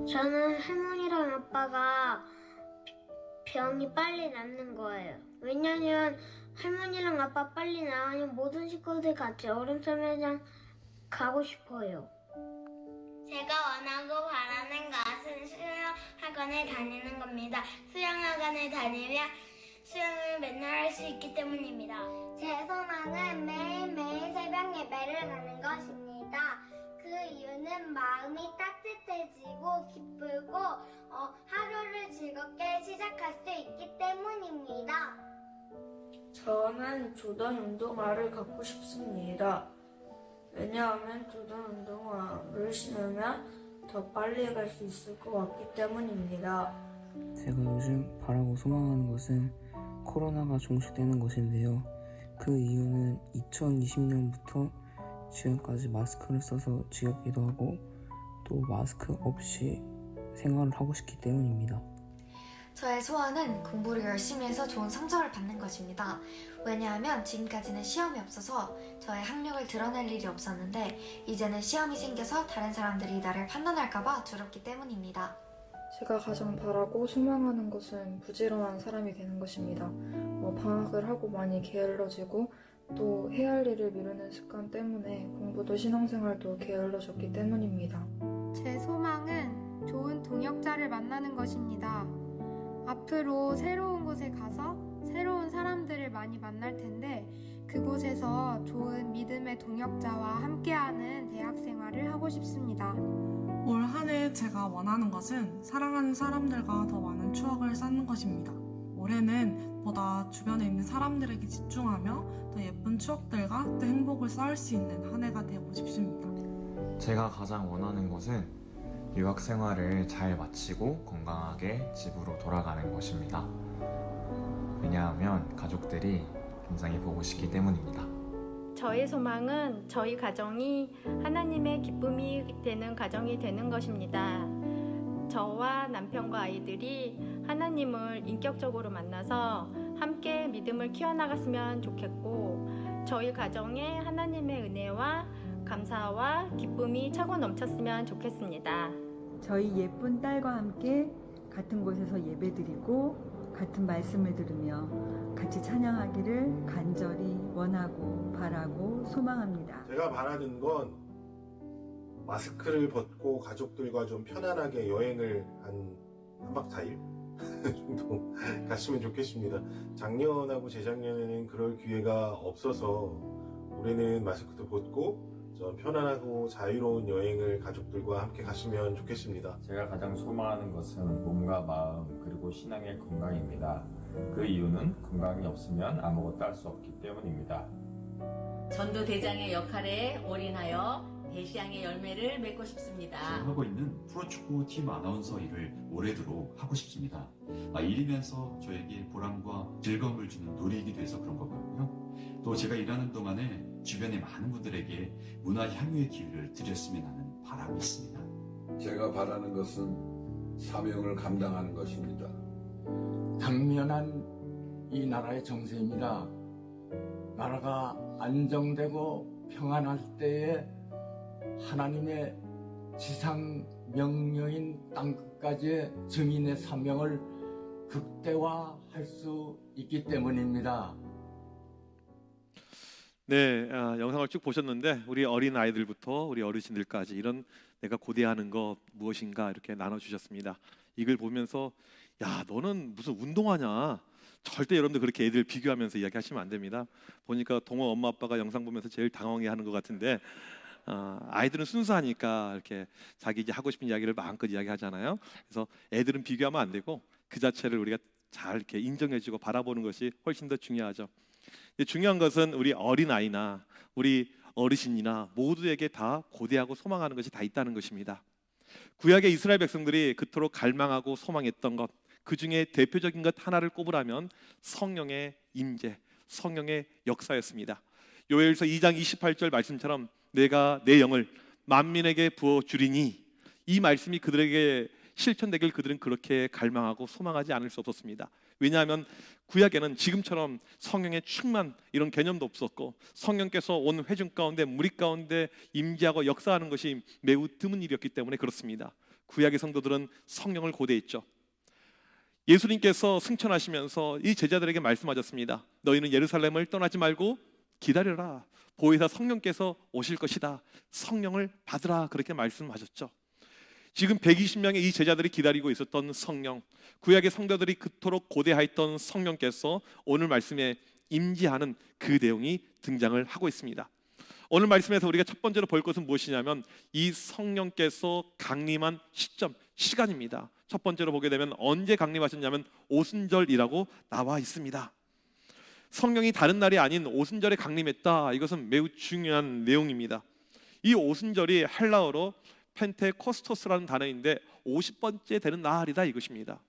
저는 할머니랑 아빠가 병이 빨리 낫는 거예요. 왜냐면 할머니랑 아빠 빨리 나으면 모든 식구들 같이 얼음썰매장 가고 싶어요. 제가 원하고 바라는 것은 수영학원에 다니는 겁니다. 수영학원에 다니면 수영을 맨날 할 수 있기 때문입니다. 제 소망은 매일매일 새벽 예배를 가는 것입니다. 그 이유는 마음이 따뜻해지고 기쁘고 하루를 즐겁게 시작할 수 있기 때문입니다. 저는 조던 운동화를 갖고 싶습니다. 왜냐하면 조던 운동화를 신으면 더 빨리 갈 수 있을 것 같기 때문입니다. 제가 요즘 바라고 소망하는 것은 코로나가 종식되는 것인데요. 그 이유는 2020년부터 지금까지 마스크를 써서 지겹기도 하고 또 마스크 없이 생활을 하고 싶기 때문입니다. 저의 소원은 공부를 열심히 해서 좋은 성적을 받는 것입니다. 왜냐하면 지금까지는 시험이 없어서 저의 학력을 드러낼 일이 없었는데 이제는 시험이 생겨서 다른 사람들이 나를 판단할까봐 두렵기 때문입니다. 제가 가장 바라고 소망하는 것은 부지런한 사람이 되는 것입니다. 방학을 하고 많이 게을러지고 또 해야 할 일을 미루는 습관 때문에 공부도 신앙생활도 게을러졌기 때문입니다. 제 소망은 좋은 동역자를 만나는 것입니다. 앞으로 새로운 곳에 가서 새로운 사람들을 많이 만날 텐데 그곳에서 좋은 믿음의 동역자와 함께하는 대학 생활을 하고 싶습니다. 올 한 해 제가 원하는 것은 사랑하는 사람들과 더 많은 추억을 쌓는 것입니다. 올해는 보다 주변에 있는 사람들에게 집중하며 더 예쁜 추억들과 또 행복을 쌓을 수 있는 한 해가 되고 싶습니다. 제가 가장 원하는 것은 유학 생활을 잘 마치고 건강하게 집으로 돌아가는 것입니다. 왜냐하면 가족들이 굉장히 보고 싶기 때문입니다. 저의 소망은 저희 가정이 하나님의 기쁨이 되는 가정이 되는 것입니다. 저와 남편과 아이들이 하나님을 인격적으로 만나서 함께 믿음을 키워나갔으면 좋겠고 저희 가정에 하나님의 은혜와 감사와 기쁨이 차고 넘쳤으면 좋겠습니다. 저희 예쁜 딸과 함께 같은 곳에서 예배드리고 같은 말씀을 들으며 같이 찬양하기를 간절히 원하고 바라고 소망합니다. 제가 바라는 건 마스크를 벗고 가족들과 좀 편안하게 여행을 한 3박 4일 정도 갔으면 좋겠습니다. 작년하고 재작년에는 그럴 기회가 없어서 올해는 마스크도 벗고 좀 편안하고 자유로운 여행을 가족들과 함께 갔으면 좋겠습니다. 제가 가장 소망하는 것은 몸과 마음 그리고 신앙의 건강입니다. 그 이유는 건강이 없으면 아무것도 할 수 없기 때문입니다. 전도대장의 역할에 올인하여 대시양의 열매를 맺고 싶습니다. 지금 하고 있는 프로축구 팀 아나운서 일을 올해도록 하고 싶습니다. 일이면서 저에게 보람과 즐거움을 주는 놀이이기도 해서 그런 거거든요. 또 제가 일하는 동안에 주변의 많은 분들에게 문화 향유의 기회를 드렸으면 하는 바람이 있습니다. 제가 바라는 것은 사명을 감당하는 것입니다. 당면한 이 나라의 정세입니다. 나라가 안정되고 평안할 때에 하나님의 지상 명령인 땅끝까지의 증인의 사명을 극대화할 수 있기 때문입니다. 네, 영상을 쭉 보셨는데 우리 어린 아이들부터 우리 어르신들까지 이런 내가 고대하는 것 무엇인가 이렇게 나눠주셨습니다. 이걸 보면서 야 너는 무슨 운동하냐 절대 여러분들 그렇게 애들 비교하면서 이야기하시면 안 됩니다. 보니까 동호 엄마 아빠가 영상 보면서 제일 당황해하는 것 같은데 아이들은 순수하니까 이렇게 자기 이제 하고 싶은 이야기를 마음껏 이야기하잖아요. 그래서 애들은 비교하면 안 되고 그 자체를 우리가 잘 이렇게 인정해주고 바라보는 것이 훨씬 더 중요하죠. 중요한 것은 우리 어린아이나 우리 어르신이나 모두에게 다 고대하고 소망하는 것이 다 있다는 것입니다. 구약의 이스라엘 백성들이 그토록 갈망하고 소망했던 것, 그 중에 대표적인 것 하나를 꼽으라면 성령의 임재, 성령의 역사였습니다. 요엘서 2장 28절 말씀처럼 내가 내 영을 만민에게 부어주리니, 이 말씀이 그들에게 실천되길 그들은 그렇게 갈망하고 소망하지 않을 수 없었습니다. 왜냐하면 구약에는 지금처럼 성령의 충만 이런 개념도 없었고 성령께서 온 회중 가운데 무리 가운데 임재하고 역사하는 것이 매우 드문 일이었기 때문에 그렇습니다. 구약의 성도들은 성령을 고대했죠. 예수님께서 승천하시면서 이 제자들에게 말씀하셨습니다. 너희는 예루살렘을 떠나지 말고 기다려라. 보혜사 성령께서 오실 것이다. 성령을 받으라. 그렇게 말씀하셨죠. 지금 120명의 이 제자들이 기다리고 있었던 성령, 구약의 성도들이 그토록 고대하였던 성령께서 오늘 말씀에 임재하는 그 내용이 등장을 하고 있습니다. 오늘 말씀에서 우리가 첫 번째로 볼 것은 무엇이냐면 이 성령께서 강림한 시점, 시간입니다. 첫 번째로 보게 되면 언제 강림하셨냐면 오순절이라고 나와 있습니다. 성령이 다른 날이 아닌 오순절에 강림했다. 이것은 매우 중요한 내용입니다. 이 오순절이 헬라어로 펜테코스토스라는 단어인데 50번째 되는 날이다 이것입니다.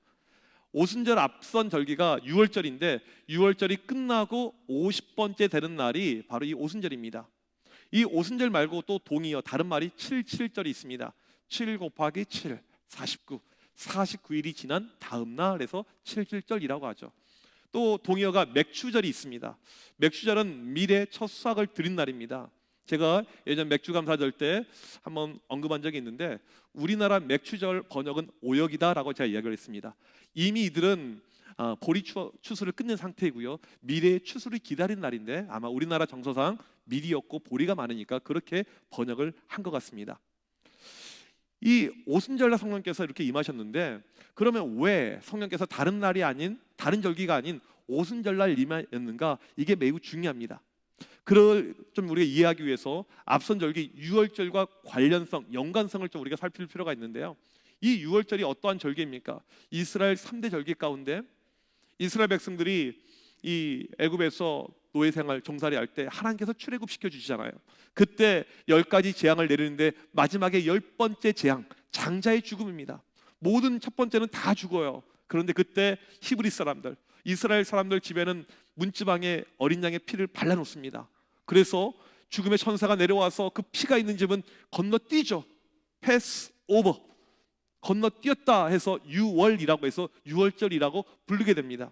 오순절 앞선 절기가 6월절인데 6월절이 끝나고 50번째 되는 날이 바로 이 오순절입니다. 이 오순절 말고 또 동의어 다른 말이 77절이 있습니다. 7 곱하기 7, 49. 49일이 지난 다음 날에서 77절이라고 하죠. 또 동의어가 맥추절이 있습니다. 맥추절은 미래 첫 수확을 드린 날입니다. 제가 예전 맥주감사절 때 한번 언급한 적이 있는데 우리나라 맥추절 번역은 오역이다라고 제가 이야기를 했습니다. 이미 이들은 보리 추수를 끝낸 상태이고요. 미래의 추수를 기다린 날인데 아마 우리나라 정서상 밀이었고 보리가 많으니까 그렇게 번역을 한 것 같습니다. 이 오순절날 성령께서 이렇게 임하셨는데 그러면 왜 성령께서 다른 날이 아닌 다른 절기가 아닌 오순절날 임하였는가? 이게 매우 중요합니다. 그걸 좀 우리가 이해하기 위해서 앞선 절기 6월절과 관련성, 연관성을 좀 우리가 살필 필요가 있는데요. 이 6월절이 어떠한 절기입니까? 이스라엘 3대 절기 가운데 이스라엘 백성들이 이 애굽에서 노예 생활 종살이 할 때 하나님께서 출애굽시켜 주시잖아요. 그때 10가지 재앙을 내리는데 마지막에 10번째 재앙, 장자의 죽음입니다. 모든 첫 번째는 다 죽어요. 그런데 그때 히브리 사람들, 이스라엘 사람들 집에는 문지방에 어린 양의 피를 발라놓습니다. 그래서 죽음의 천사가 내려와서 그 피가 있는 집은 건너뛰죠. 패스 오버, 건너뛰었다 해서 유월이라고 해서 유월절이라고 부르게 됩니다.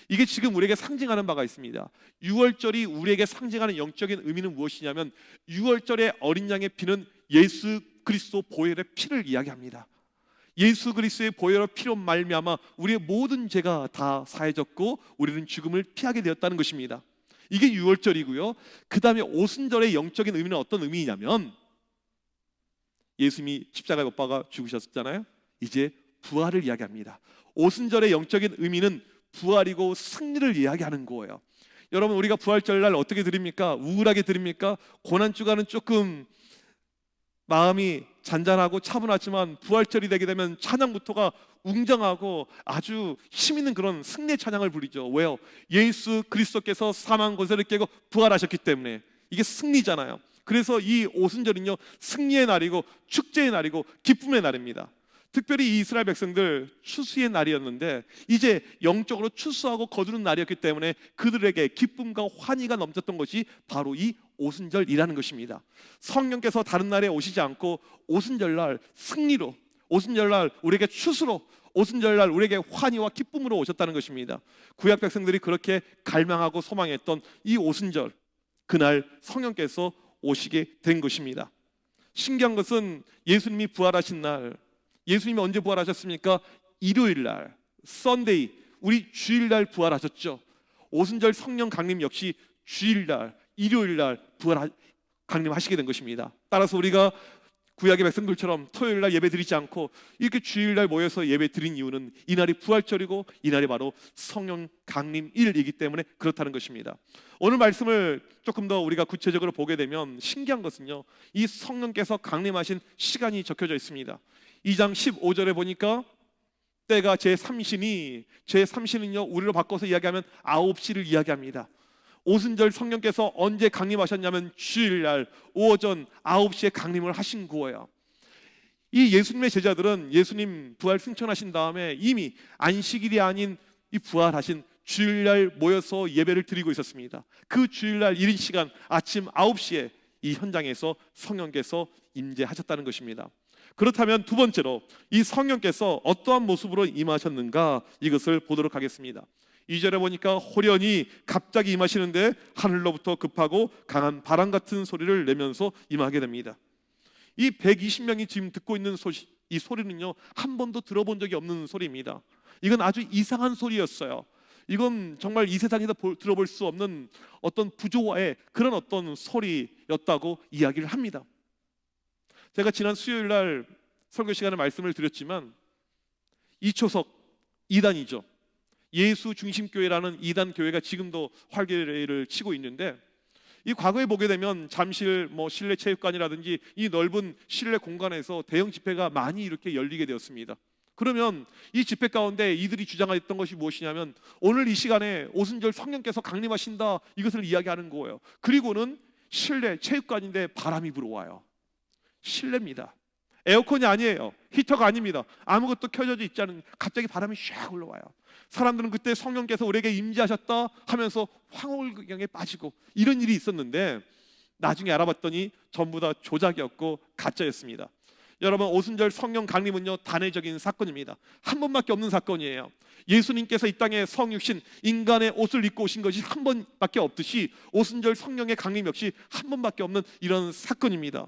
이게 지금 우리에게 상징하는 바가 있습니다. 6월절이 우리에게 상징하는 영적인 의미는 무엇이냐면 6월절의 어린 양의 피는 예수 그리스도 보혈의 피를 이야기합니다. 예수 그리스도의 보혈의 피로 말미암아 우리의 모든 죄가 다 사해졌고 우리는 죽음을 피하게 되었다는 것입니다. 이게 6월절이고요. 그 다음에 오순절의 영적인 의미는 어떤 의미냐면 예수님이 십자가에 못 박아 죽으셨잖아요. 이제 부활을 이야기합니다. 오순절의 영적인 의미는 부활이고 승리를 이야기하는 거예요. 여러분 우리가 부활절날 어떻게 드립니까? 우울하게 드립니까? 고난주간은 조금 마음이 잔잔하고 차분하지만 부활절이 되게 되면 찬양부터가 웅장하고 아주 힘있는 그런 승리의 찬양을 부리죠. 왜요? 예수 그리스도께서 사망 권세를 깨고 부활하셨기 때문에 이게 승리잖아요. 그래서 이 오순절은요 승리의 날이고 축제의 날이고 기쁨의 날입니다. 특별히 이 이스라엘 백성들 추수의 날이었는데 이제 영적으로 추수하고 거두는 날이었기 때문에 그들에게 기쁨과 환희가 넘쳤던 것이 바로 이 오순절이라는 것입니다. 성령께서 다른 날에 오시지 않고 오순절날 승리로, 오순절날 우리에게 추수로, 오순절날 우리에게 환희와 기쁨으로 오셨다는 것입니다. 구약 백성들이 그렇게 갈망하고 소망했던 이 오순절, 그날 성령께서 오시게 된 것입니다. 신기한 것은 예수님이 부활하신 날, 예수님이 언제 부활하셨습니까? 일요일 날, 썬데이, 우리 주일날 부활하셨죠. 오순절 성령 강림 역시 주일날, 일요일날 강림하시게 된 것입니다. 따라서 우리가 구약의 백성들처럼 토요일날 예배 드리지 않고 이렇게 주일날 모여서 예배 드린 이유는 이날이 부활절이고 이날이 바로 성령 강림일이기 때문에 그렇다는 것입니다. 오늘 말씀을 조금 더 우리가 구체적으로 보게 되면 신기한 것은요, 이 성령께서 강림하신 시간이 적혀져 있습니다. 2장 15절에 보니까 때가 제3신은요 우리로 바꿔서 이야기하면 9시를 이야기합니다. 오순절 성령께서 언제 강림하셨냐면 주일날 오전 9시에 강림을 하신 거예요. 이 예수님의 제자들은 예수님 부활 승천하신 다음에 이미 안식일이 아닌 이 부활하신 주일날 모여서 예배를 드리고 있었습니다. 그 주일날 이른 시간 아침 9시에 이 현장에서 성령께서 임재하셨다는 것입니다. 그렇다면 두 번째로 이 성령께서 어떠한 모습으로 임하셨는가 이것을 보도록 하겠습니다. 2절에 보니까 호련히 갑자기 임하시는데 하늘로부터 급하고 강한 바람 같은 소리를 내면서 임하게 됩니다. 이 120명이 지금 듣고 있는 소식, 이 소리는요, 한 번도 들어본 적이 없는 소리입니다. 이건 아주 이상한 소리였어요. 이건 정말 이 세상에서 들어볼 수 없는 어떤 부조화의 그런 어떤 소리였다고 이야기를 합니다. 제가 지난 수요일 날 설교 시간에 말씀을 드렸지만 이초석 2단이죠. 예수 중심교회라는 2단 교회가 지금도 활개를 치고 있는데, 이 과거에 보게 되면 잠실 실내 체육관이라든지 이 넓은 실내 공간에서 대형 집회가 많이 이렇게 열리게 되었습니다. 그러면 이 집회 가운데 이들이 주장했던 것이 무엇이냐면 오늘 이 시간에 오순절 성령께서 강림하신다, 이것을 이야기하는 거예요. 그리고는 실내 체육관인데 바람이 불어와요. 실내입니다. 에어컨이 아니에요. 히터가 아닙니다. 아무것도 켜져 있지 않은, 갑자기 바람이 샥 흘러와요. 사람들은 그때 성령께서 우리에게 임재하셨다 하면서 황홀경에 빠지고 이런 일이 있었는데, 나중에 알아봤더니 전부 다 조작이었고 가짜였습니다. 여러분, 오순절 성령 강림은요, 단회적인 사건입니다. 한 번밖에 없는 사건이에요. 예수님께서 이 땅에 성육신 인간의 옷을 입고 오신 것이 한 번밖에 없듯이 오순절 성령의 강림 역시 한 번밖에 없는 이런 사건입니다.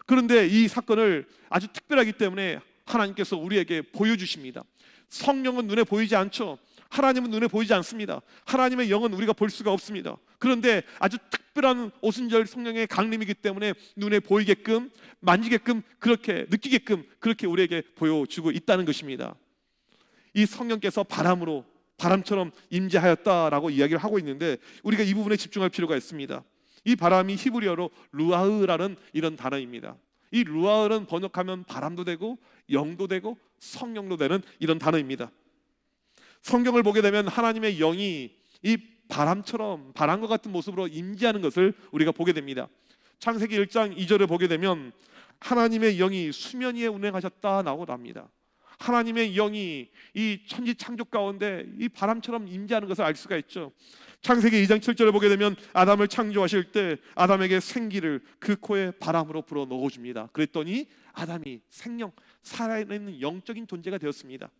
그런데 이 사건을 아주 특별하기 때문에 하나님께서 우리에게 보여주십니다. 성령은 눈에 보이지 않죠. 하나님은 눈에 보이지 않습니다. 하나님의 영은 우리가 볼 수가 없습니다. 그런데 아주 특별한 오순절 성령의 강림이기 때문에 눈에 보이게끔, 만지게끔, 그렇게 느끼게끔 그렇게 우리에게 보여주고 있다는 것입니다. 이 성령께서 바람처럼 임재하였다라고 이야기를 하고 있는데, 우리가 이 부분에 집중할 필요가 있습니다. 이 바람이 히브리어로 루아흐라는 이런 단어입니다. 이 루아흐는 번역하면 바람도 되고 영도 되고 성령도 되는 이런 단어입니다. 성경을 보게 되면 하나님의 영이 이 바람처럼, 바람과 같은 모습으로 임재하는 것을 우리가 보게 됩니다. 창세기 1장 2절을 보게 되면 하나님의 영이 수면 위에 운행하셨다라고 합니다. 하나님의 영이 이 천지 창조 가운데 이 바람처럼 임재하는 것을 알 수가 있죠. 창세기 2장 7절을 보게 되면 아담을 창조하실 때 아담에게 생기를 그 코에 바람으로 불어 넣어줍니다. 그랬더니 아담이 생명, 살아있는 영적인 존재가 되었습니다.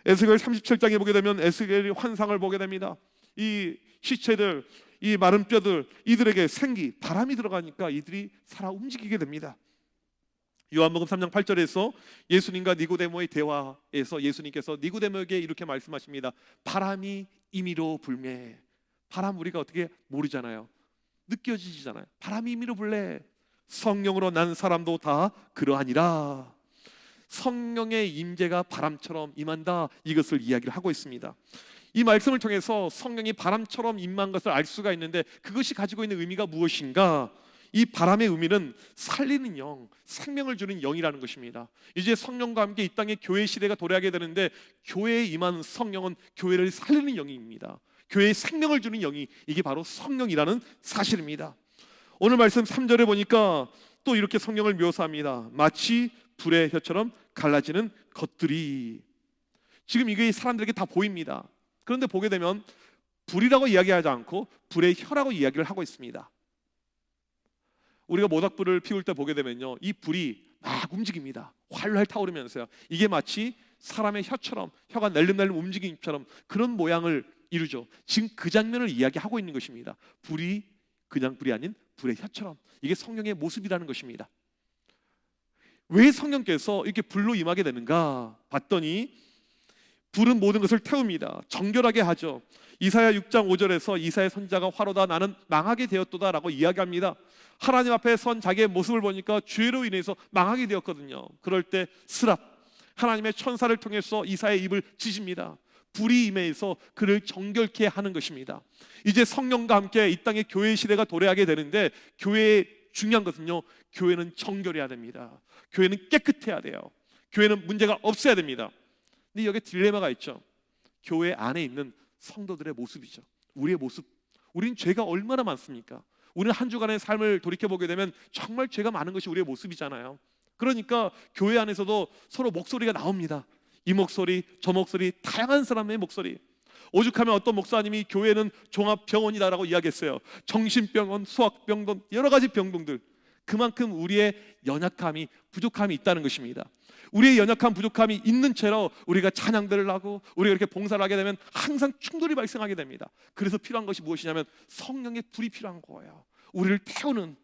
에스겔 37장에 보게 되면 에스겔이 환상을 보게 됩니다. 이 시체들, 이 마른 뼈들, 이들에게 생기, 바람이 들어가니까 이들이 살아 움직이게 됩니다. 요한복음 3장 8절에서 예수님과 니고데모의 대화에서 예수님께서 니고데모에게 이렇게 말씀하십니다. 바람이 임의로 불매. 바람 우리가 어떻게 모르잖아요. 느껴지잖아요. 바람이 임의로 불래. 성령으로 난 사람도 다 그러하니라. 성령의 임재가 바람처럼 임한다, 이것을 이야기를 하고 있습니다. 이 말씀을 통해서 성령이 바람처럼 임한 것을 알 수가 있는데, 그것이 가지고 있는 의미가 무엇인가? 이 바람의 의미는 살리는 영, 생명을 주는 영이라는 것입니다. 이제 성령과 함께 이 땅에 교회 시대가 도래하게 되는데, 교회에 임한 성령은 교회를 살리는 영입니다. 교회에 생명을 주는 영이, 이게 바로 성령이라는 사실입니다. 오늘 말씀 3절에 보니까 또 이렇게 성령을 묘사합니다. 마치 불의 혀처럼 갈라지는 것들이. 지금 이게 사람들에게 다 보입니다. 그런데 보게 되면 불이라고 이야기하지 않고 불의 혀라고 이야기를 하고 있습니다. 우리가 모닥불을 피울 때 보게 되면요, 이 불이 막 움직입니다. 활활 타오르면서요. 이게 마치 사람의 혀처럼, 혀가 날름날름 움직이는 것처럼 그런 모양을 이루죠. 지금 그 장면을 이야기하고 있는 것입니다. 불이 그냥 불이 아닌 불의 혀처럼. 이게 성령의 모습이라는 것입니다. 왜 성령께서 이렇게 불로 임하게 되는가 봤더니, 불은 모든 것을 태웁니다. 정결하게 하죠. 이사야 6장 5절에서 이사야 선지자가 화로다 나는 망하게 되었도다 라고 이야기합니다. 하나님 앞에 선 자기의 모습을 보니까 죄로 인해서 망하게 되었거든요. 그럴 때 스랍, 하나님의 천사를 통해서 이사야의 입을 찢습니다. 불이 임해서 그를 정결케 하는 것입니다. 이제 성령과 함께 이 땅에 교회 시대가 도래하게 되는데, 교회의 중요한 것은요, 교회는 정결해야 됩니다. 교회는 깨끗해야 돼요. 교회는 문제가 없어야 됩니다. 근데 여기에 딜레마가 있죠. 교회 안에 있는 성도들의 모습이죠. 우리의 모습. 우리는 죄가 얼마나 많습니까? 우리는 한 주간의 삶을 돌이켜보게 되면 정말 죄가 많은 것이 우리의 모습이잖아요. 그러니까 교회 안에서도 서로 목소리가 나옵니다. 이 목소리, 저 목소리, 다양한 사람의 목소리. 오죽하면 어떤 목사님이 교회는 종합병원이다라고 이야기했어요. 정신병원, 수학병원, 여러 가지 병동들. 그만큼 우리의 연약함이, 부족함이 있다는 것입니다. 우리의 연약함, 부족함이 있는 채로 우리가 찬양들을 하고 우리가 이렇게 봉사를 하게 되면 항상 충돌이 발생하게 됩니다. 그래서 필요한 것이 무엇이냐면 성령의 불이 필요한 거예요. 우리를 태우는.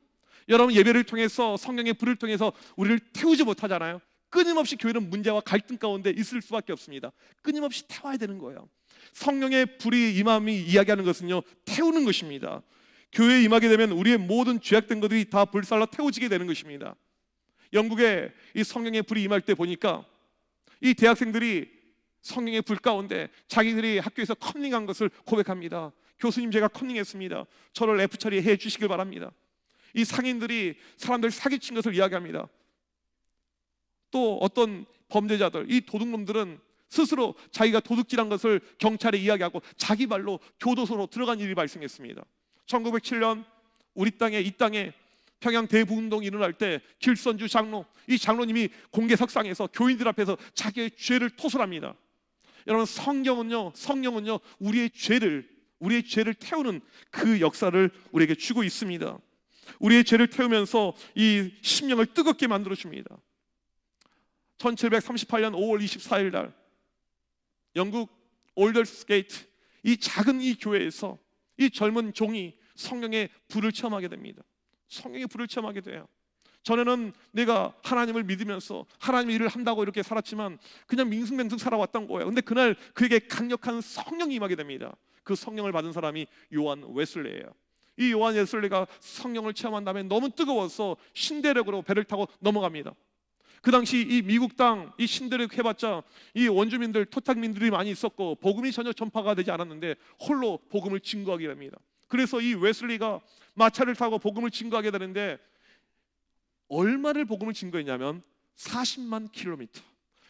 여러분, 예배를 통해서 성령의 불을 통해서 우리를 태우지 못하잖아요. 끊임없이 교회는 문제와 갈등 가운데 있을 수밖에 없습니다. 끊임없이 태워야 되는 거예요. 성령의 불이 임함이 이야기하는 것은요, 태우는 것입니다. 교회에 임하게 되면 우리의 모든 죄악된 것들이 다 불살라 태워지게 되는 것입니다. 영국에 이 성령의 불이 임할 때 보니까 이 대학생들이 성령의 불 가운데 자기들이 학교에서 컨닝한 것을 고백합니다. 교수님, 제가 컨닝했습니다. 저를 F 처리해 주시길 바랍니다. 이 상인들이 사람들 사기친 것을 이야기합니다. 또 어떤 범죄자들, 이 도둑놈들은 스스로 자기가 도둑질한 것을 경찰에 이야기하고 자기 발로 교도소로 들어간 일이 발생했습니다. 1907년 우리 땅에, 이 땅에 평양 대부운동이 일어날 때 길선주 장로, 이 장로님이 공개석상에서 교인들 앞에서 자기의 죄를 토설합니다. 여러분, 성령은요 우리의 죄를 태우는 그 역사를 우리에게 주고 있습니다. 우리의 죄를 태우면서 이 심령을 뜨겁게 만들어 줍니다. 1738년 5월 24일 날 영국 올더스게이트, 이 작은 이 교회에서 이 젊은 종이 성령의 불을 체험하게 됩니다. 성령의 불을 체험하게 돼요. 전에는 내가 하나님을 믿으면서 하나님의 일을 한다고 이렇게 살았지만 그냥 밍숭맹숭 살아왔던 거예요. 근데 그날 그에게 강력한 성령이 임하게 됩니다. 그 성령을 받은 사람이 요한 웨슬레예요. 이 요한 웨슬레가 성령을 체험한 다음에 너무 뜨거워서 신대륙으로 배를 타고 넘어갑니다. 그 당시 이 미국 땅, 이 신대륙 해봤자 이 원주민들, 토착민들이 많이 있었고 복음이 전혀 전파가 되지 않았는데 홀로 복음을 증거하게 됩니다. 그래서 이 웨슬리가 마차를 타고 복음을 증거하게 되는데 얼마를 복음을 증거했냐면 40만 킬로미터.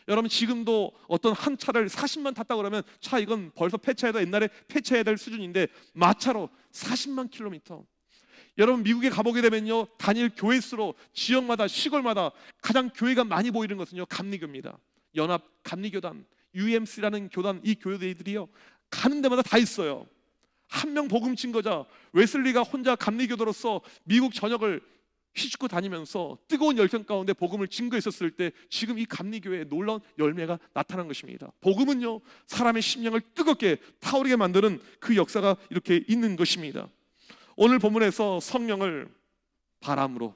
여러분, 지금도 어떤 한 차를 40만 탔다고 그러면 차 이건 벌써 폐차해도 옛날에 폐차해야 될 수준인데 마차로 40만 킬로미터. 여러분, 미국에 가보게 되면요, 단일 교회수로 지역마다 시골마다 가장 교회가 많이 보이는 것은요, 감리교입니다. 연합 감리교단, UMC라는 교단, 이 교회들이요 가는 데마다 다 있어요. 한 명 복음 증거자 웨슬리가 혼자 감리교도로서 미국 전역을 휘젓고 다니면서 뜨거운 열정 가운데 복음을 증거했었을 때 지금 이 감리교회에 놀라운 열매가 나타난 것입니다. 복음은요, 사람의 심령을 뜨겁게 타오르게 만드는 그 역사가 이렇게 있는 것입니다. 오늘 본문에서 성령을 바람으로,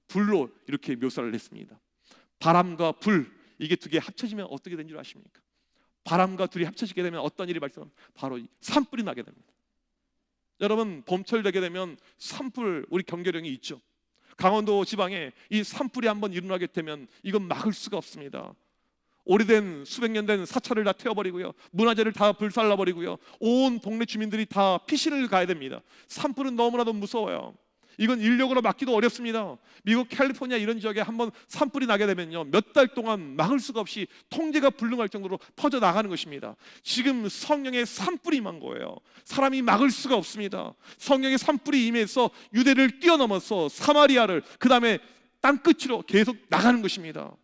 불로 이렇게 묘사를 했습니다. 바람과 불, 이게 두 개 합쳐지면 어떻게 된 줄 아십니까? 바람과 둘이 합쳐지게 되면 어떤 일이 발생합니까? 바로 산불이 나게 됩니다. 여러분, 봄철 되게 되면 산불, 우리 경계령이 있죠. 강원도 지방에 이 산불이 한번 일어나게 되면 이건 막을 수가 없습니다. 오래된 수백 년 된 사찰을 다 태워버리고요, 문화재를 다 불살라버리고요, 온 동네 주민들이 다 피신을 가야 됩니다. 산불은 너무나도 무서워요. 이건 인력으로 막기도 어렵습니다. 미국 캘리포니아 이런 지역에 한번 산불이 나게 되면요, 몇 달 동안 막을 수가 없이 통제가 불능할 정도로 퍼져나가는 것입니다. 지금 성령의 산불이 임한 거예요. 사람이 막을 수가 없습니다. 성령의 산불이 임해서 유대를 뛰어넘어서 사마리아를, 그 다음에 땅끝으로 계속 나가는 것입니다.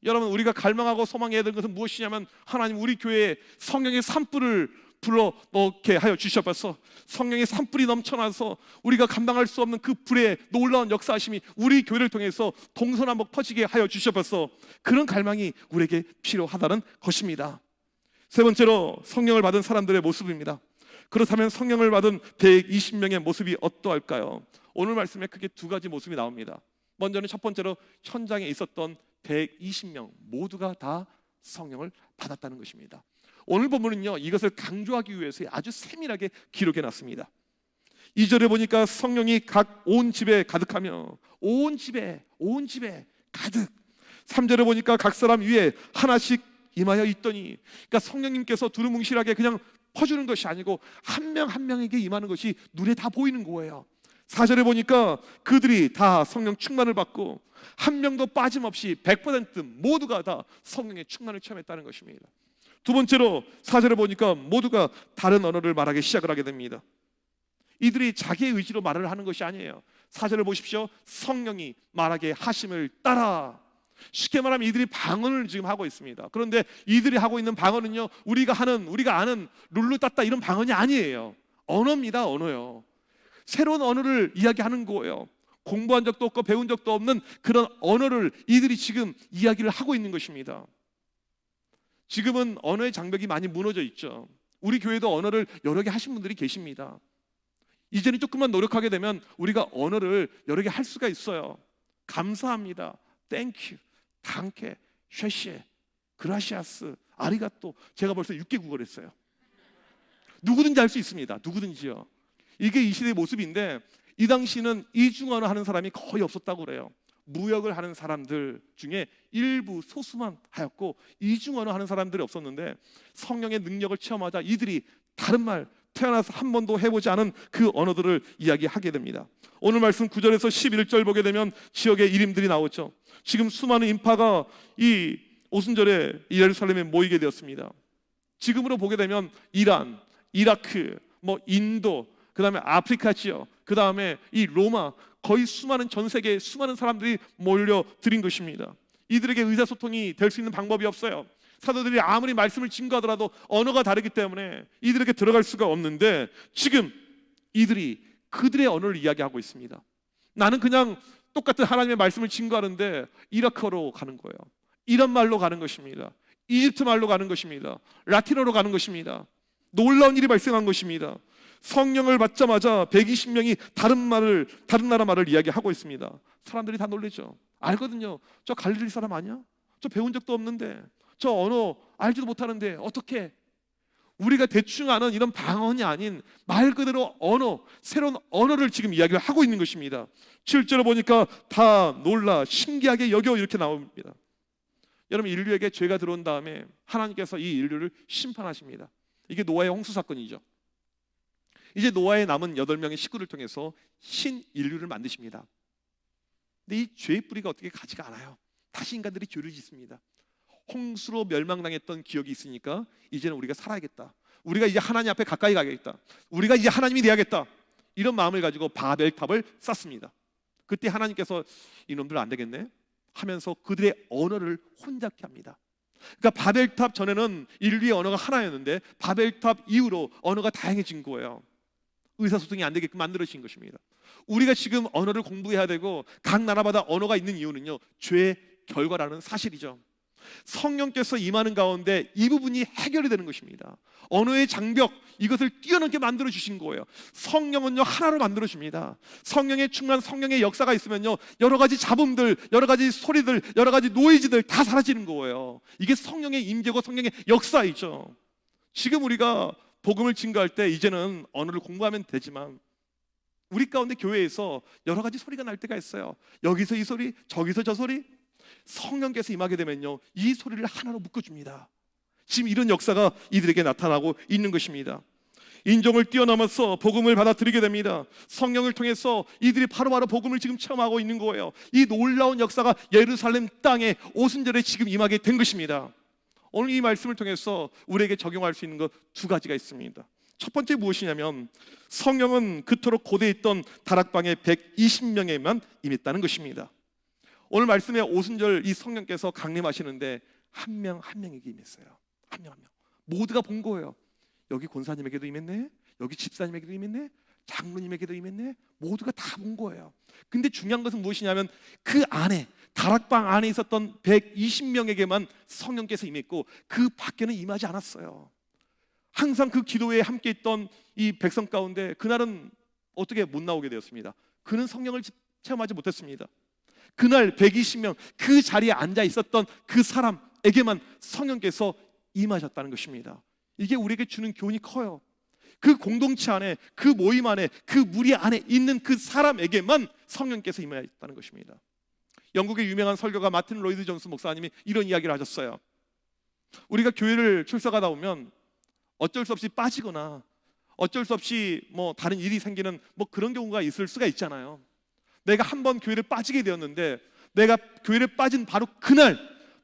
여러분, 우리가 갈망하고 소망해야 되는 것은 무엇이냐면 하나님, 우리 교회에 성령의 산불을 불러 넣게 하여 주셔서 성령의 산불이 넘쳐나서 우리가 감당할 수 없는 그 불의 놀라운 역사하심이 우리 교회를 통해서 동서남북 퍼지게 하여 주셔서 그런 갈망이 우리에게 필요하다는 것입니다. 세 번째로, 성령을 받은 사람들의 모습입니다. 그렇다면 성령을 받은 120명의 모습이 어떠할까요? 오늘 말씀에 크게 두 가지 모습이 나옵니다. 먼저는 첫 번째로 현장에 있었던 120명 모두가 다 성령을 받았다는 것입니다. 오늘 본문은요, 이것을 강조하기 위해서 아주 세밀하게 기록해 놨습니다. 2절에 보니까 성령이 각 온 집에 가득하며, 온 집에 가득. 3절에 보니까 각 사람 위에 하나씩 임하여 있더니, 그러니까 성령님께서 두루뭉실하게 그냥 퍼주는 것이 아니고 한 명 한 명에게 임하는 것이 눈에 다 보이는 거예요. 4절에 보니까 그들이 다 성령 충만을 받고 한 명도 빠짐없이 100% 모두가 다 성령의 충만을 체험했다는 것입니다. 두 번째로 4절에 보니까 모두가 다른 언어를 말하기 시작을 하게 됩니다. 이들이 자기의 의지로 말을 하는 것이 아니에요. 4절을 보십시오. 성령이 말하게 하심을 따라. 쉽게 말하면 이들이 방언을 지금 하고 있습니다. 그런데 이들이 하고 있는 방언은요, 우리가 아는 룰루 따따 이런 방언이 아니에요. 언어입니다. 언어요. 새로운 언어를 이야기하는 거예요. 공부한 적도 없고 배운 적도 없는 그런 언어를 이들이 지금 이야기를 하고 있는 것입니다. 지금은 언어의 장벽이 많이 무너져 있죠. 우리 교회도 언어를 여러 개 하신 분들이 계십니다. 이제는 조금만 노력하게 되면 우리가 언어를 여러 개 할 수가 있어요. 감사합니다. 땡큐, 단케, 쉐쉐, 그라시아스, 아리가또. 제가 벌써 6개국어를 했어요. 누구든지 할 수 있습니다. 누구든지요. 이게 이 시대의 모습인데 이 당시는 이중언어 하는 사람이 거의 없었다고 그래요. 무역을 하는 사람들 중에 일부 소수만 하였고 이중언어 하는 사람들이 없었는데 성령의 능력을 체험하자 이들이 다른 말, 태어나서 한 번도 해보지 않은 그 언어들을 이야기하게 됩니다. 오늘 말씀 9절에서 11절 보게 되면 지역의 이름들이 나오죠. 지금 수많은 인파가 이 오순절에 예루살렘에 모이게 되었습니다. 지금으로 보게 되면 이란, 이라크, 인도, 그 다음에 아프리카 지역, 그 다음에 이 로마, 거의 수많은 전 세계에 수많은 사람들이 몰려들인 것입니다. 이들에게 의사소통이 될 수 있는 방법이 없어요. 사도들이 아무리 말씀을 증거하더라도 언어가 다르기 때문에 이들에게 들어갈 수가 없는데 지금 이들이 그들의 언어를 이야기하고 있습니다. 나는 그냥 똑같은 하나님의 말씀을 증거하는데 이라크어로 가는 거예요. 이란 말로 가는 것입니다. 이집트 말로 가는 것입니다. 라틴어로 가는 것입니다. 놀라운 일이 발생한 것입니다. 성령을 받자마자 120명이 다른 나라 말을 이야기하고 있습니다. 사람들이 다 놀라죠. 알거든요. 저 갈릴리 사람 아니야? 저 배운 적도 없는데, 저 언어 알지도 못하는데 어떻게? 우리가 대충 아는 이런 방언이 아닌 말 그대로 언어, 새로운 언어를 지금 이야기를 하고 있는 것입니다. 7절을 보니까 다 놀라 신기하게 여겨 이렇게 나옵니다. 여러분, 인류에게 죄가 들어온 다음에 하나님께서 이 인류를 심판하십니다. 이게 노아의 홍수 사건이죠. 이제 노아의 남은 8명의 식구를 통해서 신인류를 만드십니다. 근데 이 죄의 뿌리가 어떻게 가지가 않아요. 다시 인간들이 죄를 짓습니다. 홍수로 멸망당했던 기억이 있으니까 이제는 우리가 살아야겠다. 우리가 이제 하나님 앞에 가까이 가야겠다. 우리가 이제 하나님이 돼야겠다. 이런 마음을 가지고 바벨탑을 쌓습니다. 그때 하나님께서 이놈들 안 되겠네 하면서 그들의 언어를 혼잡케 합니다. 그러니까 바벨탑 전에는 인류의 언어가 하나였는데 바벨탑 이후로 언어가 다양해진 거예요. 의사소통이 안 되게끔 만들어진 것입니다. 우리가 지금 언어를 공부해야 되고 각 나라마다 언어가 있는 이유는요, 죄의 결과라는 사실이죠. 성령께서 임하는 가운데 이 부분이 해결이 되는 것입니다. 언어의 장벽, 이것을 뛰어넘게 만들어 주신 거예요. 성령은요, 하나로 만들어 줍니다. 성령의 충만, 성령의 역사가 있으면요, 여러 가지 잡음들, 여러 가지 소리들, 여러 가지 노이즈들 다 사라지는 거예요. 이게 성령의 임재고 성령의 역사이죠. 지금 우리가 복음을 증거할 때 이제는 언어를 공부하면 되지만 우리 가운데 교회에서 여러 가지 소리가 날 때가 있어요. 여기서 이 소리, 저기서 저 소리. 성령께서 임하게 되면요, 이 소리를 하나로 묶어줍니다. 지금 이런 역사가 이들에게 나타나고 있는 것입니다. 인종을 뛰어넘어서 복음을 받아들이게 됩니다. 성령을 통해서 이들이 바로바로 복음을 지금 체험하고 있는 거예요. 이 놀라운 역사가 예루살렘 땅에 오순절에 지금 임하게 된 것입니다. 오늘 이 말씀을 통해서 우리에게 적용할 수 있는 것 2가지가 있습니다. 첫 번째 무엇이냐면 성령은 그토록 고대에 있던 다락방에 120명에만 임했다는 것입니다. 오늘 말씀에 오순절 이 성령께서 강림하시는데 한 명 한 명에게 임했어요. 한 명 한 명. 모두가 본 거예요. 여기 권사님에게도 임했네, 여기 집사님에게도 임했네, 장로님에게도 임했네. 모두가 다 본 거예요. 근데 중요한 것은 무엇이냐면 그 안에, 다락방 안에 있었던 120명에게만 성령께서 임했고 그 밖에는 임하지 않았어요. 항상 그 기도회에 함께 있던 이 백성 가운데 그날은 어떻게 못 나오게 되었습니다. 그는 성령을 체험하지 못했습니다. 그날 120명 그 자리에 앉아 있었던 그 사람에게만 성령께서 임하셨다는 것입니다. 이게 우리에게 주는 교훈이 커요. 그 공동체 안에, 그 모임 안에, 그 무리 안에 있는 그 사람에게만 성령께서 임하셨다는 것입니다. 영국의 유명한 설교가 마틴 로이드 존스 목사님이 이런 이야기를 하셨어요. 우리가 교회를 출석하다 보면 어쩔 수 없이 빠지거나 어쩔 수 없이 다른 일이 생기는 그런 경우가 있을 수가 있잖아요. 내가 한번 교회를 빠지게 되었는데 내가 교회를 빠진 바로 그날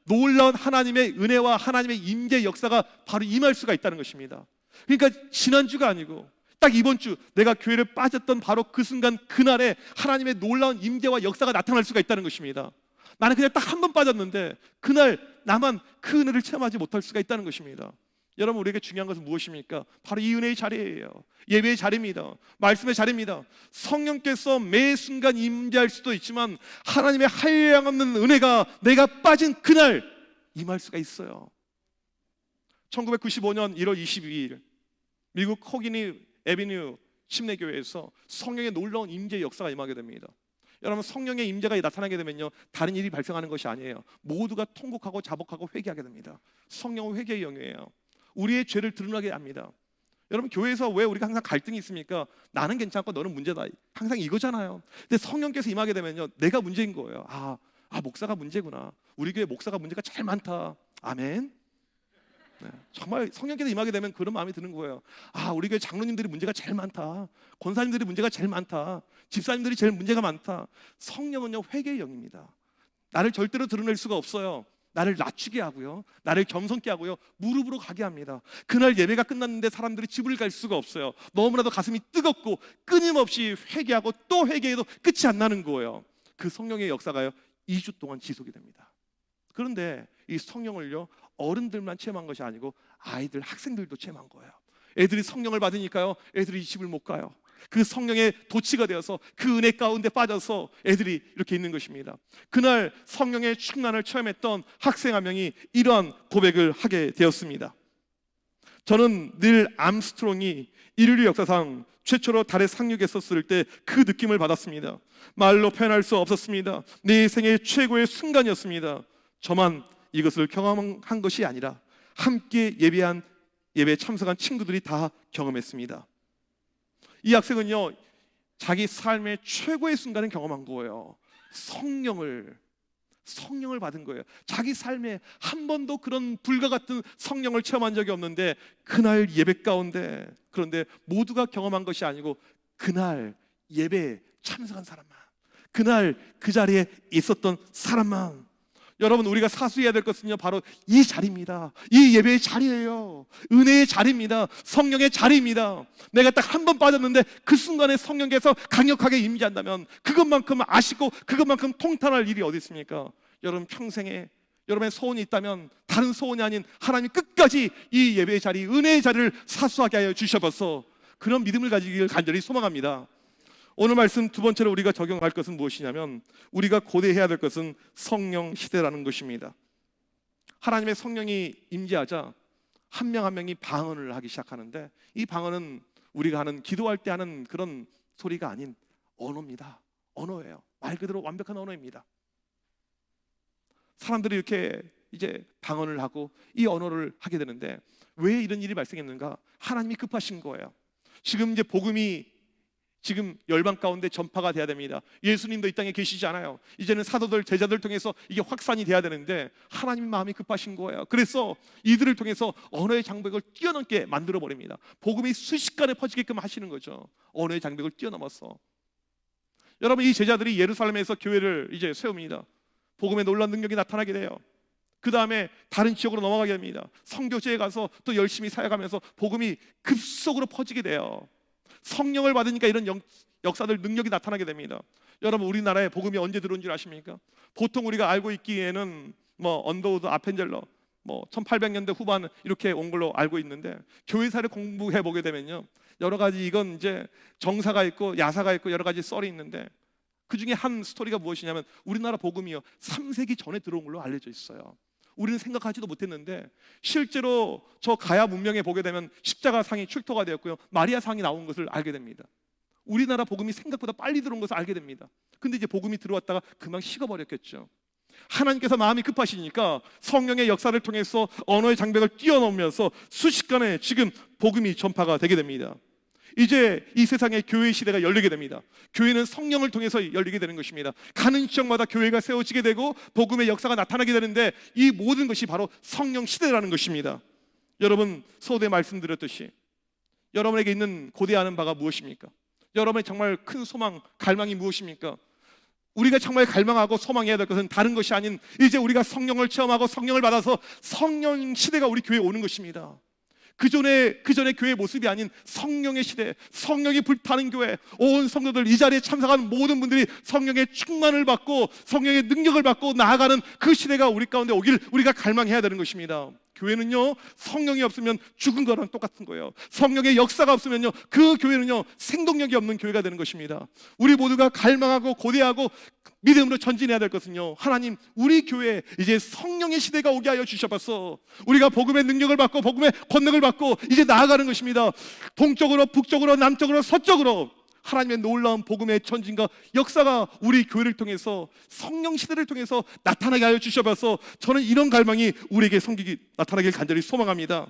놀라운 하나님의 은혜와 하나님의 임재 역사가 바로 임할 수가 있다는 것입니다. 그러니까 지난주가 아니고 딱 이번 주 내가 교회를 빠졌던 바로 그 순간 그날에 하나님의 놀라운 임재와 역사가 나타날 수가 있다는 것입니다. 나는 그냥 딱 한 번 빠졌는데 그날 나만 그 은혜를 체험하지 못할 수가 있다는 것입니다. 여러분, 우리에게 중요한 것은 무엇입니까? 바로 이 은혜의 자리예요. 예배의 자리입니다. 말씀의 자리입니다. 성령께서 매 순간 임재할 수도 있지만 하나님의 한량없는 은혜가 내가 빠진 그날 임할 수가 있어요. 1995년 1월 22일 미국 코기니 에비뉴 침례교회에서 성령의 놀라운 임재 역사가 임하게 됩니다. 여러분 성령의 임재가 나타나게 되면요 다른 일이 발생하는 것이 아니에요. 모두가 통곡하고 자복하고 회개하게 됩니다. 성령은 회개의 영이에요. 우리의 죄를 드러나게 합니다. 여러분 교회에서 왜 우리가 항상 갈등이 있습니까? 나는 괜찮고 너는 문제다. 항상 이거잖아요. 근데 성령께서 임하게 되면요 내가 문제인 거예요. 목사가 문제구나. 우리 교회 목사가 문제가 제일 많다. 아멘. 네, 정말 성령께서 임하게 되면 그런 마음이 드는 거예요. 우리 교회 장로님들이 문제가 제일 많다. 권사님들이 문제가 제일 많다. 집사님들이 제일 문제가 많다. 성령은요 회개의 영입니다. 나를 절대로 드러낼 수가 없어요. 나를 낮추게 하고요, 나를 겸손케 하고요, 무릎으로 가게 합니다. 그날 예배가 끝났는데 사람들이 집을 갈 수가 없어요. 너무나도 가슴이 뜨겁고 끊임없이 회개하고 또 회개해도 끝이 안 나는 거예요. 그 성령의 역사가요 2주 동안 지속이 됩니다. 그런데 이 성령을요 어른들만 체험한 것이 아니고 아이들, 학생들도 체험한 거예요. 애들이 성령을 받으니까요 애들이 집을 못 가요. 그 성령의 도치가 되어서 그 은혜 가운데 빠져서 애들이 이렇게 있는 것입니다. 그날 성령의 충만을 체험했던 학생 한 명이 이러한 고백을 하게 되었습니다. 저는 닐 암스트롱이 인류 역사상 최초로 달에 상륙했었을 때 그 느낌을 받았습니다. 말로 표현할 수 없었습니다. 내 생애 최고의 순간이었습니다. 저만 이것을 경험한 것이 아니라 함께 예배에 참석한 친구들이 다 경험했습니다. 이 학생은요 자기 삶의 최고의 순간을 경험한 거예요. 성령을 받은 거예요. 자기 삶에 한 번도 그런 불과 같은 성령을 체험한 적이 없는데 그날 예배 가운데, 그런데 모두가 경험한 것이 아니고 그날 예배에 참석한 사람만, 그날 그 자리에 있었던 사람만. 여러분 우리가 사수해야 될 것은요 바로 이 자리입니다. 이 예배의 자리예요. 은혜의 자리입니다. 성령의 자리입니다. 내가 딱 한 번 빠졌는데 그 순간에 성령께서 강력하게 임재한다면 그것만큼 아쉽고 그것만큼 통탄할 일이 어디 있습니까? 여러분 평생에 여러분의 소원이 있다면 다른 소원이 아닌 하나님이 끝까지 이 예배의 자리, 은혜의 자리를 사수하게 하여 주셔서 그런 믿음을 가지길 간절히 소망합니다. 오늘 말씀 두 번째로 우리가 적용할 것은 무엇이냐면 우리가 고대해야 될 것은 성령 시대라는 것입니다. 하나님의 성령이 임재하자 한 명 한 명이 방언을 하기 시작하는데 이 방언은 우리가 하는 기도할 때 하는 그런 소리가 아닌 언어입니다. 언어예요. 말 그대로 완벽한 언어입니다. 사람들이 이렇게 이제 방언을 하고 이 언어를 하게 되는데 왜 이런 일이 발생했는가? 하나님이 급하신 거예요. 지금 이제 복음이 지금 열방 가운데 전파가 돼야 됩니다. 예수님도 이 땅에 계시지 않아요. 이제는 사도들, 제자들 통해서 이게 확산이 돼야 되는데 하나님 마음이 급하신 거예요. 그래서 이들을 통해서 언어의 장벽을 뛰어넘게 만들어 버립니다. 복음이 순식간에 퍼지게끔 하시는 거죠. 언어의 장벽을 뛰어넘어서. 여러분 이 제자들이 예루살렘에서 교회를 이제 세웁니다. 복음의 놀라운 능력이 나타나게 돼요. 그 다음에 다른 지역으로 넘어가게 됩니다. 선교지에 가서 또 열심히 사역하면서 복음이 급속으로 퍼지게 돼요. 성령을 받으니까 이런 역사들, 능력이 나타나게 됩니다. 여러분 우리나라에 복음이 언제 들어온 줄 아십니까? 보통 우리가 알고 있기에는 언더우드 아펜젤러 1800년대 후반 이렇게 온 걸로 알고 있는데 교회사를 공부해 보게 되면요 여러 가지 이건 이제 정사가 있고 야사가 있고 여러 가지 썰이 있는데 그 중에 한 스토리가 무엇이냐면 우리나라 복음이요 3세기 전에 들어온 걸로 알려져 있어요. 우리는 생각하지도 못했는데 실제로 저 가야 문명에 보게 되면 십자가 상이 출토가 되었고요 마리아 상이 나온 것을 알게 됩니다. 우리나라 복음이 생각보다 빨리 들어온 것을 알게 됩니다. 근데 이제 복음이 들어왔다가 금방 식어버렸겠죠. 하나님께서 마음이 급하시니까 성령의 역사를 통해서 언어의 장벽을 뛰어넘으면서 순식간에 지금 복음이 전파가 되게 됩니다. 이제 이 세상에 교회의 시대가 열리게 됩니다. 교회는 성령을 통해서 열리게 되는 것입니다. 가는 지역마다 교회가 세워지게 되고 복음의 역사가 나타나게 되는데 이 모든 것이 바로 성령 시대라는 것입니다. 여러분 서두에 말씀드렸듯이 여러분에게 있는 고대하는 바가 무엇입니까? 여러분의 정말 큰 소망, 갈망이 무엇입니까? 우리가 정말 갈망하고 소망해야 될 것은 다른 것이 아닌 이제 우리가 성령을 체험하고 성령을 받아서 성령 시대가 우리 교회에 오는 것입니다. 그 전에 교회의 모습이 아닌 성령의 시대, 성령이 불타는 교회, 온 성도들 이 자리에 참석하는 모든 분들이 성령의 충만을 받고 성령의 능력을 받고 나아가는 그 시대가 우리 가운데 오길 우리가 갈망해야 되는 것입니다. 교회는요 성령이 없으면 죽은 거랑 똑같은 거예요. 성령의 역사가 없으면요 그 교회는요 생동력이 없는 교회가 되는 것입니다. 우리 모두가 갈망하고 고대하고 믿음으로 전진해야 될 것은요 하나님 우리 교회에 이제 성령의 시대가 오게 하여 주셔서 우리가 복음의 능력을 받고 복음의 권능을 받고 이제 나아가는 것입니다. 동쪽으로 북쪽으로 남쪽으로 서쪽으로 하나님의 놀라운 복음의 전진과 역사가 우리 교회를 통해서 성령 시대를 통해서 나타나게 하여 주셔서 저는 이런 갈망이 우리에게 나타나길 간절히 소망합니다.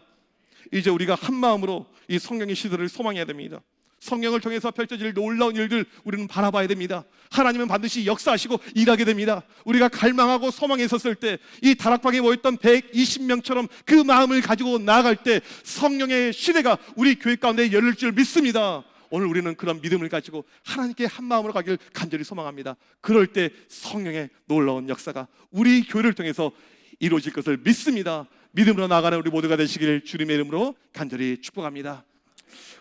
이제 우리가 한 마음으로 이 성령의 시대를 소망해야 됩니다. 성령을 통해서 펼쳐질 놀라운 일들 우리는 바라봐야 됩니다. 하나님은 반드시 역사하시고 일하게 됩니다. 우리가 갈망하고 소망했었을 때 이 다락방에 모였던 120명처럼 그 마음을 가지고 나아갈 때 성령의 시대가 우리 교회 가운데 열릴 줄 믿습니다. 오늘 우리는 그런 믿음을 가지고 하나님께 한 마음으로 가길 간절히 소망합니다. 그럴 때 성령의 놀라운 역사가 우리 교회를 통해서 이루어질 것을 믿습니다. 믿음으로 나아가는 우리 모두가 되시길 주님의 이름으로 간절히 축복합니다.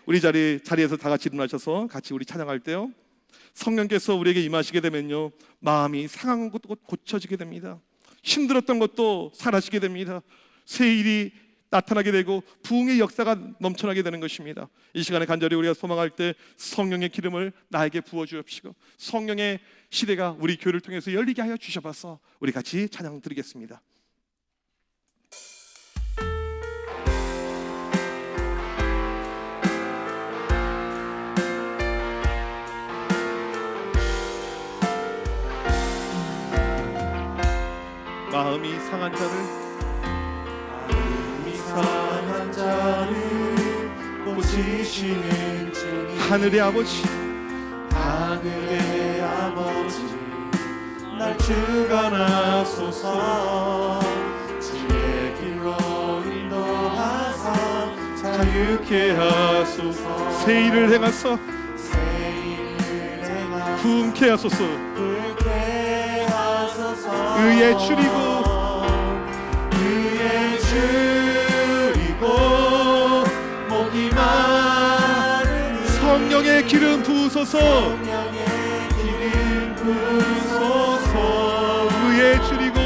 우리 자리에서 다 같이 일어나셔서 같이 우리 찬양할 때요, 성령께서 우리에게 임하시게 되면요, 마음이 상한 것도 고쳐지게 됩니다. 힘들었던 것도 사라지게 됩니다. 새 일이 나타나게 되고 부흥의 역사가 넘쳐나게 되는 것입니다. 이 시간에 간절히 우리가 소망할 때 성령의 기름을 나에게 부어 주옵시고 성령의 시대가 우리 교회를 통해서 열리게 하여 주셔서 우리 같이 찬양 드리겠습니다. 마음이 상한 자를 고치시는 하늘의 아버지, 날 주관하소서. 주의 길로 인도하사 자유케 하소서. 새 일을 행하사 부흥케 하소서. 의에 줄이고 목이 마르니 성령의 기름 부으소서. 의에 줄이고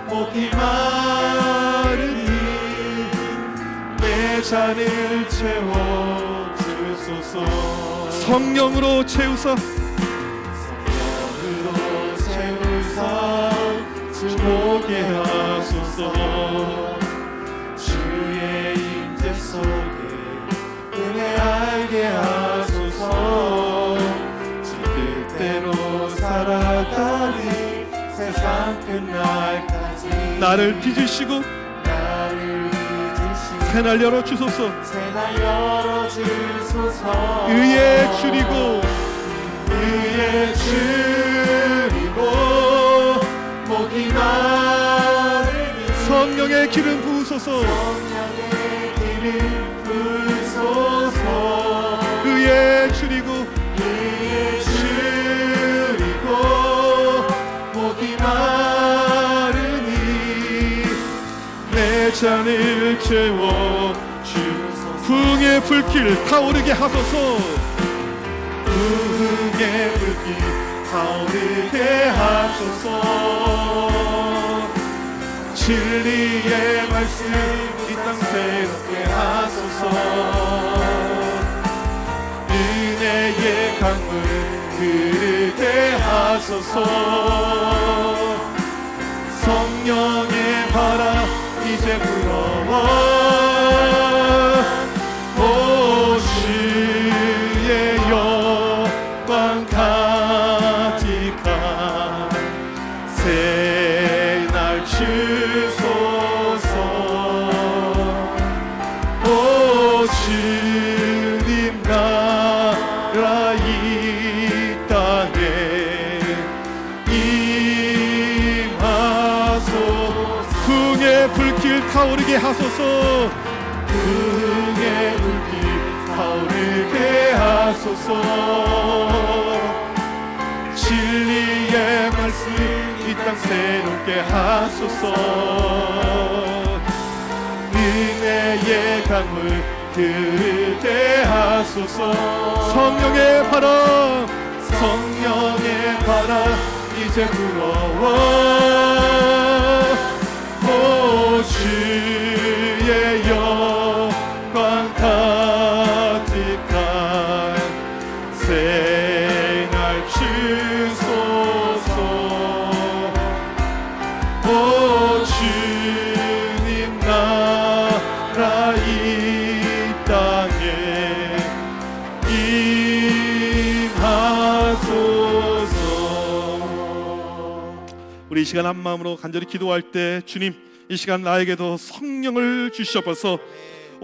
목이 마르니 내 잔을 채워 주소서. 성령으로 채우사 주목게 하소서. 주의 임재 속에 은혜 알게 하소서. 주 뜻대로 살아가리 세상 끝날까지. 나를 빚으시고 새날 열어주소서. 의에 줄이고 목이 마르니 성령의 기름 부으소서. 의에 줄이고 목이 마르니 내 잔을 채워 주소서. 부흥의 불길 타오르게 하소서. 부흥의 불길 타오르게 하소서. 진리의 말씀 이 땅 새롭게 하소서. 은혜의 강물 흐르게 하소서. 성령의 바람 이제 불어와 주의 영광 가득한 새날 주소서. 오 주님 나라 이 땅에 임하소서. 부흥의 불길 타오르게 하소서. 부흥의 불길 타오르게 하소서. 진리의 말씀 이 땅 새롭게 하소서. 은혜의 강물 흐르게 하소서. 성령의 바람 성령의 바람 이제 불어와 오 주의 영광 가득한 새날 주소서. 오 주님 나라 이 우리 이 시간 한 마음으로 간절히 기도할 때 주님, 이 시간 나에게도 성령을 주시옵소서.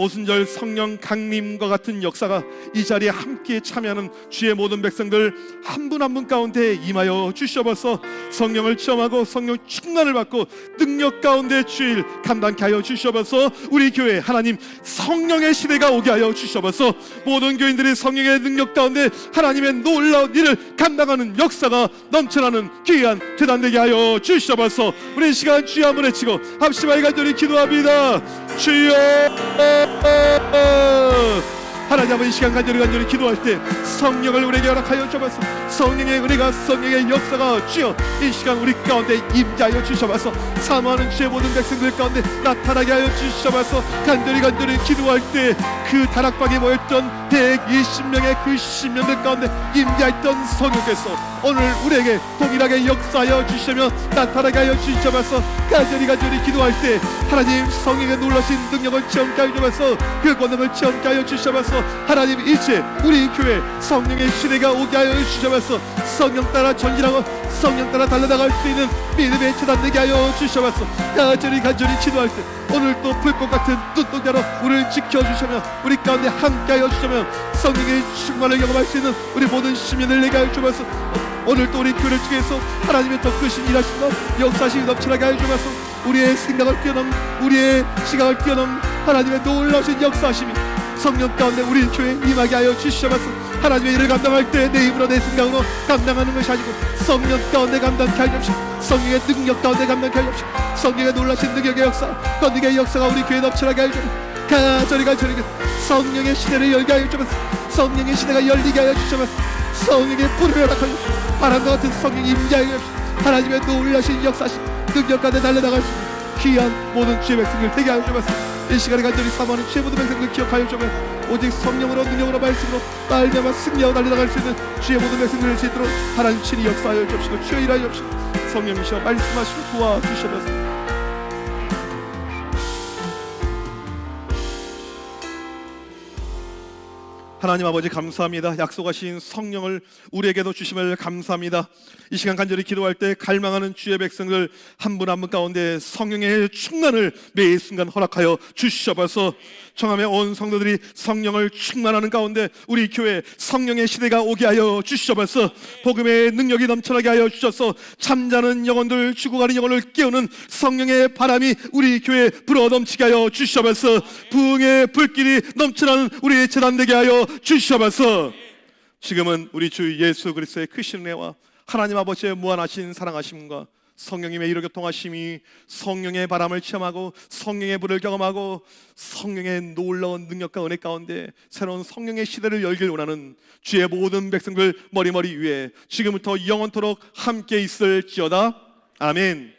오순절 성령 강림과 같은 역사가 이 자리에 함께 참여하는 주의 모든 백성들 한 분 한 분 가운데 임하여 주시옵소서. 성령을 체험하고 성령 충만을 받고 능력 가운데 주일 감당케 하여 주시옵소서. 우리 교회 하나님 성령의 시대가 오게 하여 주시옵소서. 모든 교인들이 성령의 능력 가운데 하나님의 놀라운 일을 감당하는 역사가 넘쳐나는 귀한 대단되게 하여 주시옵소서. 우리 이 시간 주여 한번 외치고 합심하여 간절히 기도합니다. 주여, 하나님 아버지, 이 시간 간절히 기도할 때 성령을 우리에게 허락하여 주옵소서. 성령의 은혜가, 성령의 역사가 주여 이 시간 우리 가운데 임재하여 주셔서 사모하는 주의 모든 백성들 가운데 나타나게 하여 주셔서 간절히 기도할 때 그 다락방에 모였던 120명의 그 신명들 가운데 임재했던 성령께서 오늘 우리에게 동일하게 역사하여 주시며 나타나게 하여 주셔서 간절히 기도할 때 하나님 성령의 놀라신 능력을 체험케 하여 주셔서 그 권능을 체험케 하여 주셔서 하나님 이제 우리 교회 성령의 시대가 오게 하여 주셔서 성령 따라 전진하고 성령 따라 달려나갈 수 있는 믿음의 재단되게 하여 주셔서 간절히 기도할 때 오늘 또 불꽃 같은 눈동자로 우리를 지켜주시며 우리 가운데 함께하여 주시며 성령의 충만을 경험할 수 있는 우리 모든 시민을 내게 하여 주셔서 오늘 또 우리 교회를 통해서 하나님의 더 크신 일하시고 역사심이 넘쳐나게 하여 주셔서 우리의 생각을 뛰어넘 우리의 시각을 뛰어넘 하나님의 놀라우신 역사심이 성령 가운데 우리 교회에 임하게 하여 주시옵소서. 하나님의 일을 감당할 때 내 힘으로 내 생각으로 감당하는 것이 아니고 성령 가운데 감당케 하여 주시옵소서. 성령의 능력 가운데 감당케 하여 주시옵소서. 성령의 놀라신 능력의 역사, 권능의 역사가 우리 교회에 넘쳐나게 하여 주시옵소서. 간절히 성령의 시대를 열게 하여 주시옵소서. 성령의 시대가 열리게 하여 주시옵소서. 성령의 불을 허락하여 주시옵소서. 바람과 같은 성령이 임재하여 주시옵소서. 하나님의 놀라신 역사신 능력 가운데 달려나갈 수 있는 귀한 모든 주의 백성들 되게 하여 주옵소서. 이 시간에 간절히 사모하는 주의 모든 백성들 기억하여 주옵소서. 오직 성령으로 능력으로 말씀으로 말미암아 승리하고 달려나갈 수 있는 주의 모든 백성들을 수 있도록 하나님 친히 역사하여 주옵시고 주여 일하여 주옵시고 성령이시여 말씀하시고 도와주시옵소서. 하나님 아버지 감사합니다. 약속하신 성령을 우리에게도 주심을 감사합니다. 이 시간 간절히 기도할 때 갈망하는 주의 백성들 한 분 한 분 가운데 성령의 충만을 매 순간 허락하여 주시옵소서. 청함의 온 성도들이 성령을 충만하는 가운데 우리 교회 성령의 시대가 오게 하여 주시옵소서. 복음의 능력이 넘쳐나게 하여 주셔서 잠자는 영혼들, 죽어가는 영혼을 깨우는 성령의 바람이 우리 교회에 불어넘치게 하여 주시옵소서. 부흥의 불길이 넘쳐나는 우리 재단되게 하여 주시옵소서. 지금은 우리 주 예수 그리스도의 크신 은혜와 하나님 아버지의 무한하신 사랑하심과 성령님의 이루 교통하심이 성령의 바람을 체험하고 성령의 불을 경험하고 성령의 놀라운 능력과 은혜 가운데 새로운 성령의 시대를 열길 원하는 주의 모든 백성들 머리 위에 지금부터 영원토록 함께 있을지어다. 아멘.